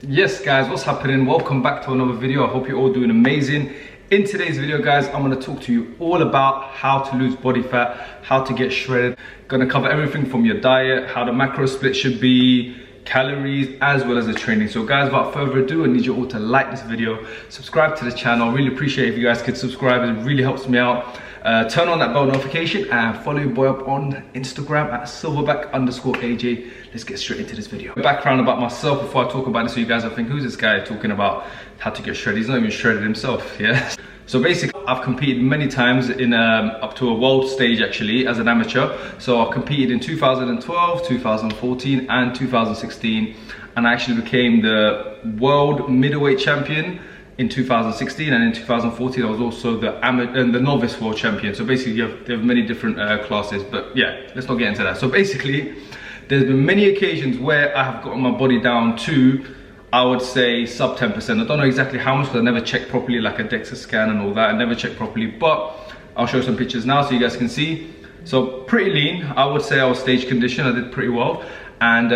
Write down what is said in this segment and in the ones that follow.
Yes guys, what's happening? Welcome back to another video. I hope you're all doing amazing. In today's video guys, I'm going to talk to you all about how to lose body fat, how to get shredded. Going to cover everything from your diet, how the macro split should be, calories, as well as the training. So guys, without further ado, I need you all to like this video, subscribe to the channel. I really appreciate if you guys could subscribe, it really helps me out. Turn on that bell notification and follow your boy up on Instagram at silverback_AJ. Let's get straight into this video. Background about myself before I talk about this, so you guys will think, who's this guy talking about how to get shredded? He's not even shredded himself, yeah? So basically, I've competed many times in up to a world stage actually as an amateur. So I've competed in 2012, 2014 and 2016. And I actually became the world middleweight champion in 2016, and in 2014 I was also the novice world champion. So basically they have many different classes, but yeah, let's not get into that. So basically, there's been many occasions where I have gotten my body down to, I would say, sub 10%. I don't know exactly how much because I never checked properly, like a DEXA scan and all that. I never checked properly, but I'll show some pictures now so you guys can see. So pretty lean, I would say I was stage conditioned, I did pretty well. And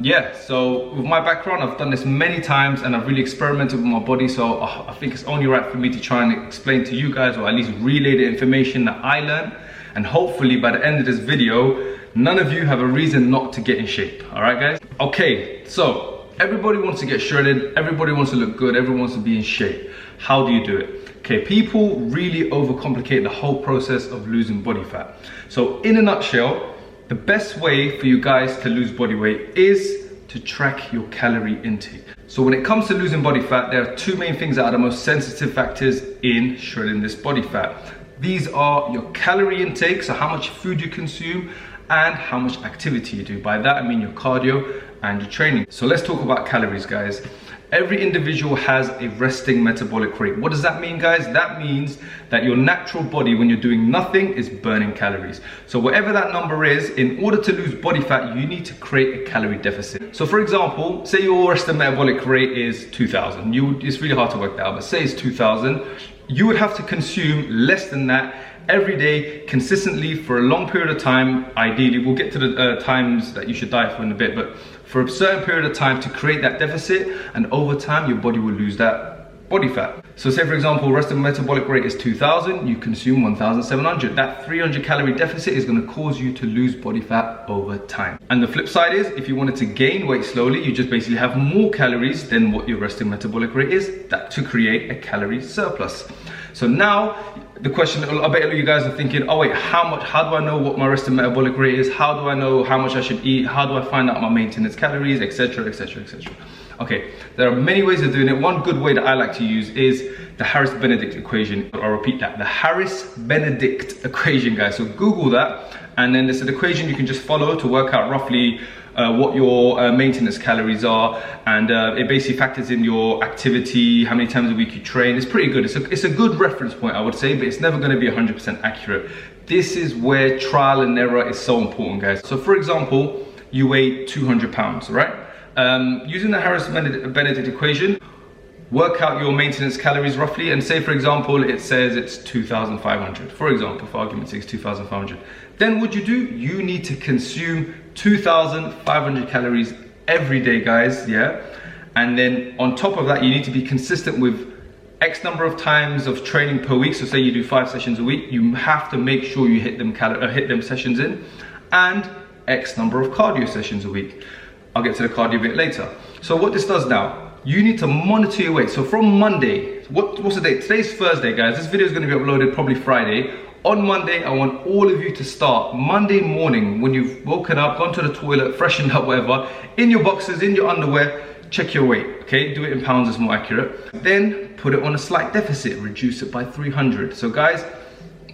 yeah, so with my background, I've done this many times and I've really experimented with my body. So I think it's only right for me to try and explain to you guys, or at least relay the information that I learned. And hopefully by the end of this video, none of you have a reason not to get in shape. All right, guys? Okay, so everybody wants to get shredded. Everybody wants to look good. Everyone wants to be in shape. How do you do it? Okay, people really overcomplicate the whole process of losing body fat. So in a nutshell, the best way for you guys to lose body weight is to track your calorie intake. So when it comes to losing body fat, there are two main things that are the most sensitive factors in shredding this body fat. These are your calorie intake, so how much food you consume, and how much activity you do. By that I mean your cardio and your training. So let's talk about calories, guys. Every individual has a resting metabolic rate. What does that mean, guys? That means that your natural body, when you're doing nothing, is burning calories. So whatever that number is, in order to lose body fat, you need to create a calorie deficit. So for example, say your resting metabolic rate is 2000. It's really hard to work that out, but say it's 2000. You would have to consume less than that every day consistently for a long period of time. Ideally, we'll get to the times that you should diet for in a bit, but for a certain period of time to create that deficit, and over time your body will lose that body fat. So say for example, resting metabolic rate is 2000, you consume 1700. That 300 calorie deficit is going to cause you to lose body fat over time. And the flip side is, if you wanted to gain weight slowly, you just basically have more calories than what your resting metabolic rate is, that to create a calorie surplus. So now the question, I bet you guys are thinking, oh wait, how do I know what my resting metabolic rate is? How do I know how much I should eat? How do I find out my maintenance calories, etc, etc, etc. Okay, there are many ways of doing it. One good way that I like to use is the Harris-Benedict equation. I'll repeat that, the Harris-Benedict equation, guys. So Google that, and then there's an equation you can just follow to work out roughly what your maintenance calories are, and it basically factors in your activity, how many times a week you train. It's pretty good. It's a good reference point, I would say, but it's never going to be 100% accurate. This is where trial and error is so important, guys. So for example, you weigh 200 pounds, right? Using the Harris-Benedict equation, work out your maintenance calories roughly, and say for example it says it's 2500, for example, for argument's sake, 2500. Then what you need to consume 2500 calories every day, guys, yeah? And then on top of that, you need to be consistent with X number of times of training per week. So say you do 5 sessions a week, you have to make sure you hit them sessions in, and X number of cardio sessions a week. I'll get to the cardio bit later. So what this does now, you need to monitor your weight. So from Monday, what's the date? Today's Thursday, guys. This video is going to be uploaded probably Friday. On Monday, I want all of you to start Monday morning when you've woken up, gone to the toilet, freshened up, whatever, in your boxers, in your underwear, check your weight, okay? Do it in pounds, it's more accurate. Then put it on a slight deficit, reduce it by 300. So guys,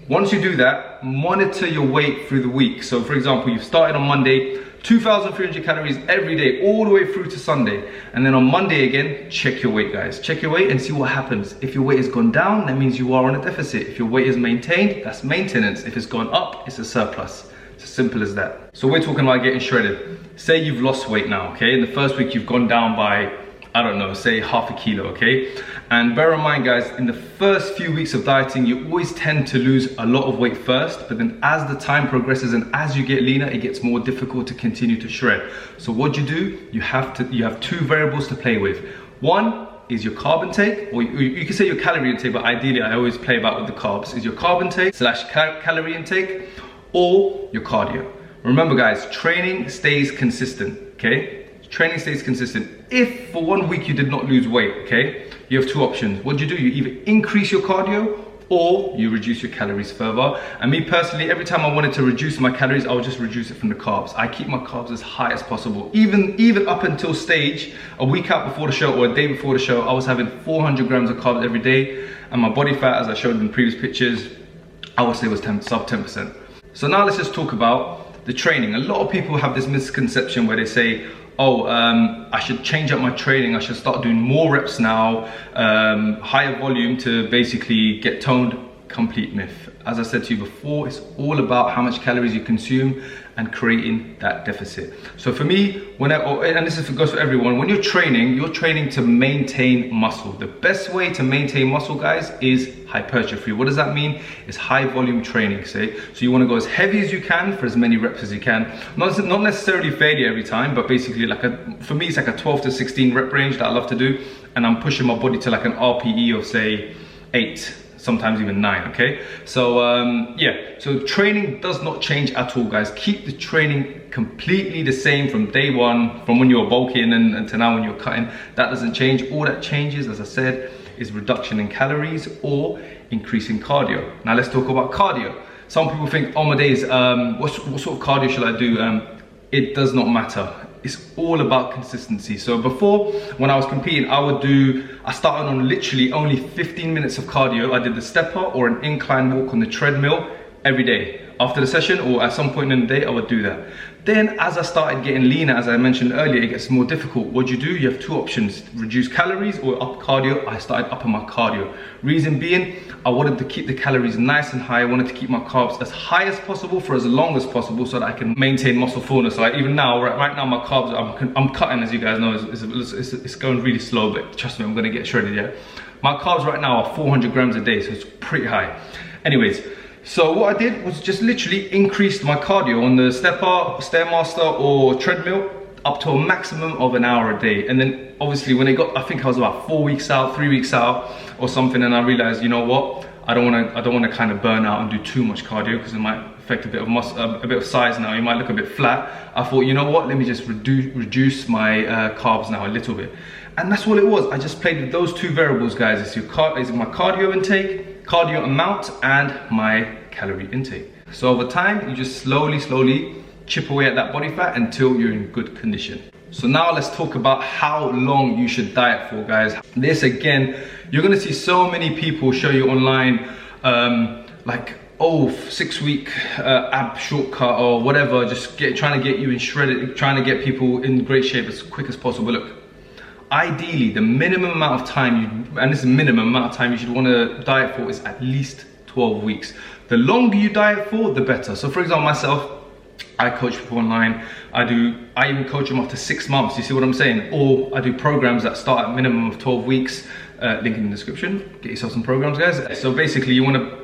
once you do that, monitor your weight through the week. So for example, you've started on Monday, 2,300 calories every day, all the way through to Sunday. And then on Monday again, check your weight, guys. Check your weight and see what happens. If your weight has gone down, that means you are on a deficit. If your weight is maintained, that's maintenance. If it's gone up, it's a surplus. It's as simple as that. So we're talking about getting shredded. Say you've lost weight now, okay? In the first week, you've gone down by, I don't know, say half a kilo, okay? And bear in mind guys, in the first few weeks of dieting, you always tend to lose a lot of weight first, but then as the time progresses and as you get leaner, it gets more difficult to continue to shred. So what you do, you have two variables to play with. One is your carb intake, or you can say your calorie intake, but ideally I always play about with the carbs, is your carb intake / calorie intake, or your cardio. Remember guys, training stays consistent, okay? Training stays consistent. If for 1 week you did not lose weight, okay, you have two options. What do? You either increase your cardio or you reduce your calories further. And me personally, every time I wanted to reduce my calories, I would just reduce it from the carbs. I keep my carbs as high as possible. Even up until stage, a week out before the show or a day before the show, I was having 400 grams of carbs every day. And my body fat, as I showed in previous pictures, I would say was sub 10%. So now let's just talk about the training. A lot of people have this misconception where they say, oh, I should change up my training, I should start doing more reps now, higher volume to basically get toned. Complete myth. As I said to you before, it's all about how much calories you consume and creating that deficit. So for me, and this goes for everyone, when you're training to maintain muscle. The best way to maintain muscle, guys, is hypertrophy. What does that mean? It's high volume training, say. So you want to go as heavy as you can for as many reps as you can. Not necessarily failure every time, but basically for me, it's like a 12 to 16 rep range that I love to do. And I'm pushing my body to like an RPE of say 8. Sometimes even 9, okay? So yeah, so training does not change at all, guys. Keep the training completely the same from day one, from when you're bulking and to now when you're cutting. That doesn't change. All that changes, as I said, is reduction in calories or increasing cardio. Now let's talk about cardio. Some people think, oh my days, what sort of cardio should I do? It does not matter. It's all about consistency. So before, when I was competing, I started on literally only 15 minutes of cardio. I did the stepper or an incline walk on the treadmill every day. After the session or at some point in the day, I would do that. Then as I started getting leaner, as I mentioned earlier, it gets more difficult. What do? You have two options, reduce calories or up cardio. I started upping my cardio. Reason being, I wanted to keep the calories nice and high. I wanted to keep my carbs as high as possible for as long as possible so that I can maintain muscle fullness. Like even now, right now my carbs, I'm cutting, as you guys know, it's going really slow, but trust me, I'm gonna get shredded, yeah? My carbs right now are 400 grams a day, so it's pretty high. Anyways, so what I did was just literally increased my cardio on the stepper, Stairmaster or treadmill up to a maximum of an hour a day. And then obviously when it got, I think I was about 4 weeks out, 3 weeks out or something, and I realized, you know what? I don't want to kind of burn out and do too much cardio because it might affect a bit of muscle, a bit of size now. You might look a bit flat. I thought, you know what? Let me just reduce my carbs now a little bit. And that's all it was. I just played with those two variables, guys. It's my cardio intake, cardio amount, and my calorie intake. So over time, you just slowly chip away at that body fat until you're in good condition. So now let's talk about how long you should diet for, guys. This again, you're gonna see so many people show you online, like, oh, 6 week ab shortcut or whatever, just trying to get you in shredded, trying to get people in great shape as quick as possible. Look, ideally, the minimum amount of time, and this is the minimum amount of time you should wanna diet for is at least 12 weeks. The longer you diet for, the better. So for example, myself, I coach people online. I even coach them up to 6 months. You see what I'm saying? Or I do programs that start at minimum of 12 weeks. Link in the description. Get yourself some programs, guys. So basically, you want to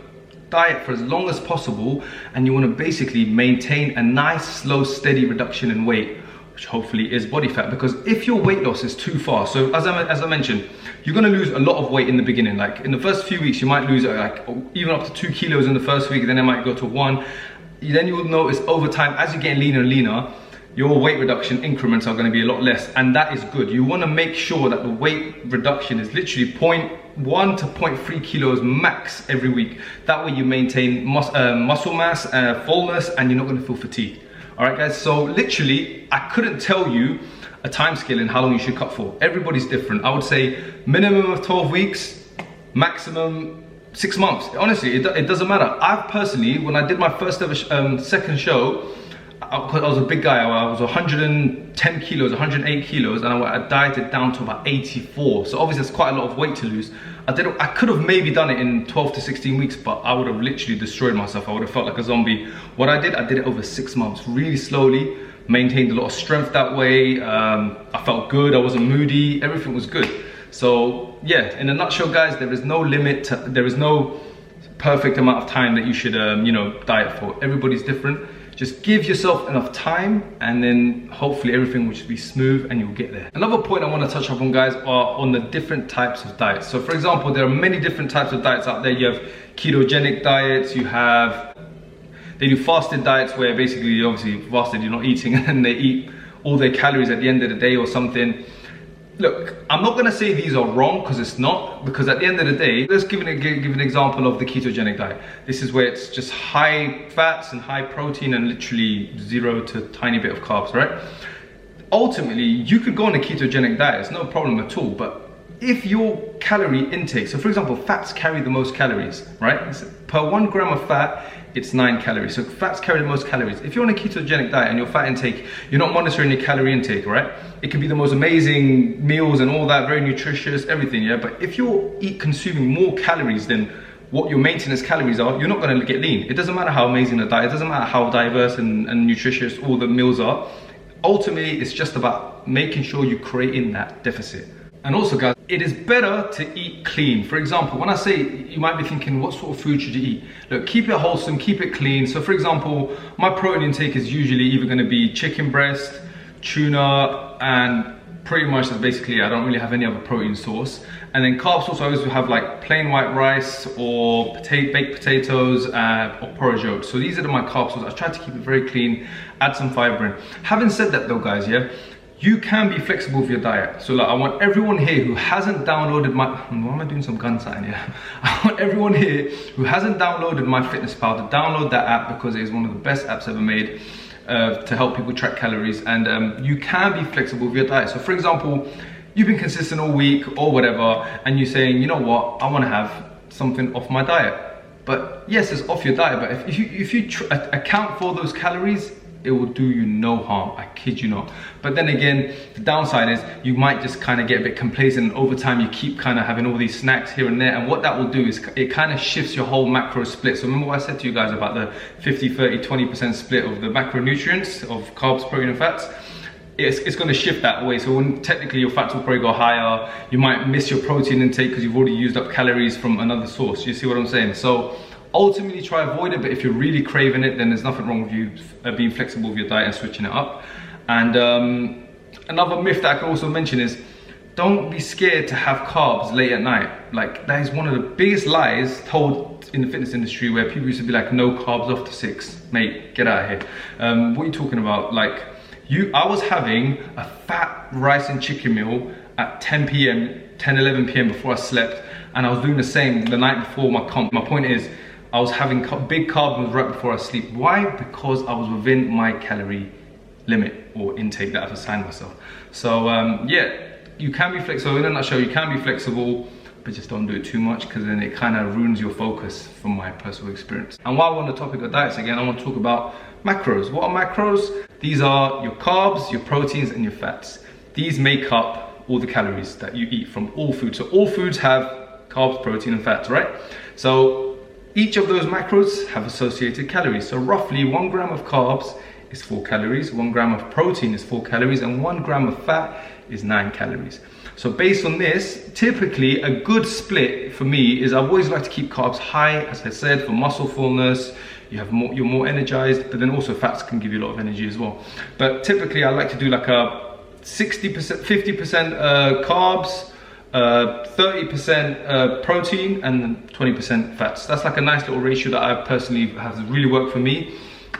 diet for as long as possible, and you want to basically maintain a nice, slow, steady reduction in weight, which hopefully is body fat. Because if your weight loss is too fast, so as I mentioned, you're going to lose a lot of weight in the beginning. Like in the first few weeks, you might lose like even up to 2 kilos in the first week. Then it might go to 1. Then you will notice over time, as you're getting leaner and leaner, your weight reduction increments are going to be a lot less, and that is good. You want to make sure that the weight reduction is literally 0.1 to 0.3 kilos max every week. That way you maintain muscle mass, fullness, and you're not going to feel fatigued. All right, guys, so literally, I couldn't tell you a time scale in how long you should cut for. Everybody's different. I would say minimum of 12 weeks, maximum 6 months. Honestly, it doesn't matter. I've personally, when I did my first ever second show, I was a big guy. I was 110 kilos, 108 kilos, and I dieted down to about 84. So obviously that's quite a lot of weight to lose. I could have maybe done it in 12 to 16 weeks, but I would have literally destroyed myself. I would have felt like a zombie. What I did it over 6 months, really slowly, maintained a lot of strength that way. I felt good, I wasn't moody, everything was good. So yeah, in a nutshell guys, there is no limit, there is no perfect amount of time that you should you know, diet for. Everybody's different. Just give yourself enough time and then hopefully everything will just be smooth and you'll get there. Another point I want to touch up on guys are on the different types of diets. So for example, there are many different types of diets out there. You have ketogenic diets, you have, they do fasted diets where basically obviously fasted, you're not eating and they eat all their calories at the end of the day or something. Look, I'm not gonna say these are wrong because it's not, because at the end of the day, let's give an example of the ketogenic diet. This is where it's just high fats and high protein and literally zero to tiny bit of carbs, right? Ultimately, you could go on a ketogenic diet, it's no problem at all, but if your calorie intake, so for example, fats carry the most calories, right? Per 1 gram of fat, it's 9 calories. So fats carry the most calories. If you're on a ketogenic diet and your fat intake, you're not monitoring your calorie intake, right? It can be the most amazing meals and all that, very nutritious, everything, yeah? But if you're consuming more calories than what your maintenance calories are, you're not gonna get lean. It doesn't matter how amazing the diet, it doesn't matter how diverse and nutritious all the meals are. Ultimately, it's just about making sure you're creating that deficit. And also guys, it is better to eat clean. For example, when I say, you might be thinking, what sort of food should you eat? Look, keep it wholesome, keep it clean. So for example, my protein intake is usually either gonna be chicken breast, tuna, and pretty much that's basically, I don't really have any other protein source. And then carbs also, I always have like plain white rice or baked potatoes or porridge oats. So these are my carb sources. I try to keep it very clean, add some fiber in. Having said that though guys, yeah, you can be flexible with your diet. So like, I want everyone here who hasn't downloaded my, why am I doing some gun sign here? I want everyone here who hasn't downloaded MyFitnessPal to download that app because it is one of the best apps ever made to help people track calories. And you can be flexible with your diet. So for example, you've been consistent all week or whatever, and you're saying, you know what, I wanna have something off my diet. But yes, it's off your diet, but if you account for those calories, it will do you no harm, I kid you not. But then again, the downside is you might just kind of get a bit complacent, and over time you keep kind of having all these snacks here and there, and what that will do is it kind of shifts your whole macro split. So remember what I said to you guys about the 50, 30, 20% split of the macronutrients of carbs, protein and fats? It's going to shift that way. So when technically your fats will probably go higher, you might miss your protein intake because you've already used up calories from another source. You see what I'm saying? So ultimately try avoid it, but if you're really craving it, then there's nothing wrong with you being flexible with your diet and switching it up. And another myth that I can also mention is don't be scared to have carbs late at night. Like, that is one of the biggest lies told in the fitness industry, where people used to be like, no carbs after 6. Mate, get out of here. What are you talking about? Like, I was having a fat rice and chicken meal at 10 p.m, 10, 11 p.m. before I slept, and I was doing the same the night before my comp. My point is, I was having big carb meals right before I sleep. Why? Because I was within my calorie limit or intake that I've assigned myself. So yeah, you can be flexible. In a nutshell, you can be flexible, but just don't do it too much, because then it kind of ruins your focus from my personal experience. And while we're on the topic of diets again, I want to talk about macros. What are macros? These are your carbs, your proteins, and your fats. These make up all the calories that you eat from all foods. So all foods have carbs, protein, and fats, right? So each of those macros have associated calories. So roughly 1 gram of carbs is 4 calories, 1 gram of protein is 4 calories, and 1 gram of fat is 9 calories. So based on this, typically a good split for me is I've always liked to keep carbs high, as I said, for muscle fullness. You're more energized, but then also fats can give you a lot of energy as well. But typically I like to do like a 60%, 50% carbs, 30% protein, and 20% fats. That's like a nice little ratio that I personally has really worked for me.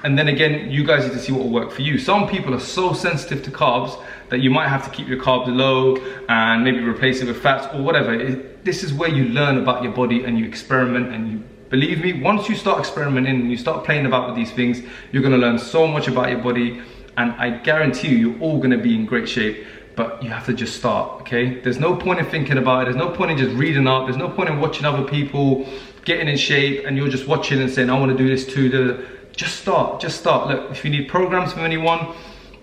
And then again, you guys need to see what will work for you. Some people are so sensitive to carbs that you might have to keep your carbs low and maybe replace it with fats or whatever. This is where you learn about your body and you experiment, and you believe me, once you start experimenting and you start playing about with these things, you're gonna learn so much about your body, and I guarantee you, you're all gonna be in great shape. But you have to just start, okay? There's no point in thinking about it. There's no point in just reading up. There's no point in watching other people getting in shape and you're just watching and saying, I want to do this too. Just start, just start. Look, if you need programs from anyone,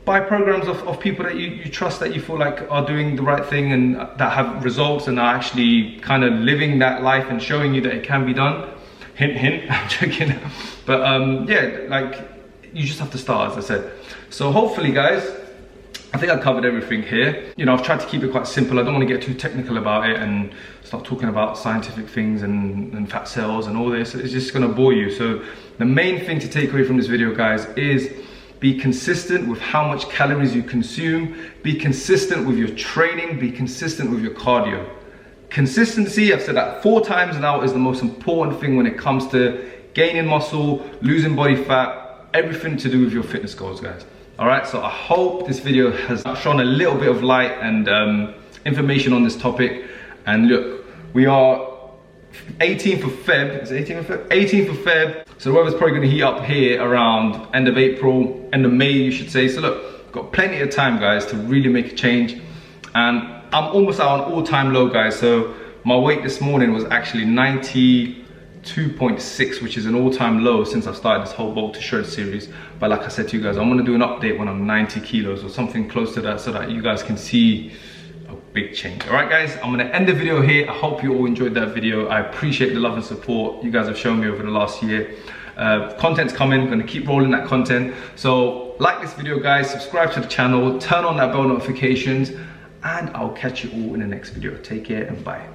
buy programs of people that you trust, that you feel like are doing the right thing and that have results and are actually kind of living that life and showing you that it can be done. Hint, hint, I'm joking. But yeah, like, you just have to start, as I said. So hopefully guys, I think I covered everything here. You know, I've tried to keep it quite simple. I don't want to get too technical about it and start talking about scientific things and fat cells and all this. It's just gonna bore you. So the main thing to take away from this video, guys, is be consistent with how much calories you consume. Be consistent with your training. Be consistent with your cardio. Consistency, I've said that 4 times now, is the most important thing when it comes to gaining muscle, losing body fat, everything to do with your fitness goals, guys. All right, so I hope this video has shone a little bit of light and information on this topic. And look, we are 18th of Feb, is it 18th of Feb? 18th of Feb. So the weather's probably gonna heat up here around end of April, end of May, you should say. So look, got plenty of time, guys, to really make a change. And I'm almost at an all-time low, guys. So my weight this morning was actually 92.6, which is an all-time low since I've started this whole Bulk to Shred series. But like I said to you guys, I'm gonna do an update when I'm 90 kilos or something close to that so that you guys can see a big change. All right, guys, I'm gonna end the video here. I hope you all enjoyed that video. I appreciate the love and support you guys have shown me over the last year. Content's coming, I'm gonna keep rolling that content. So like this video, guys, subscribe to the channel, turn on that bell notifications, and I'll catch you all in the next video. Take care and bye.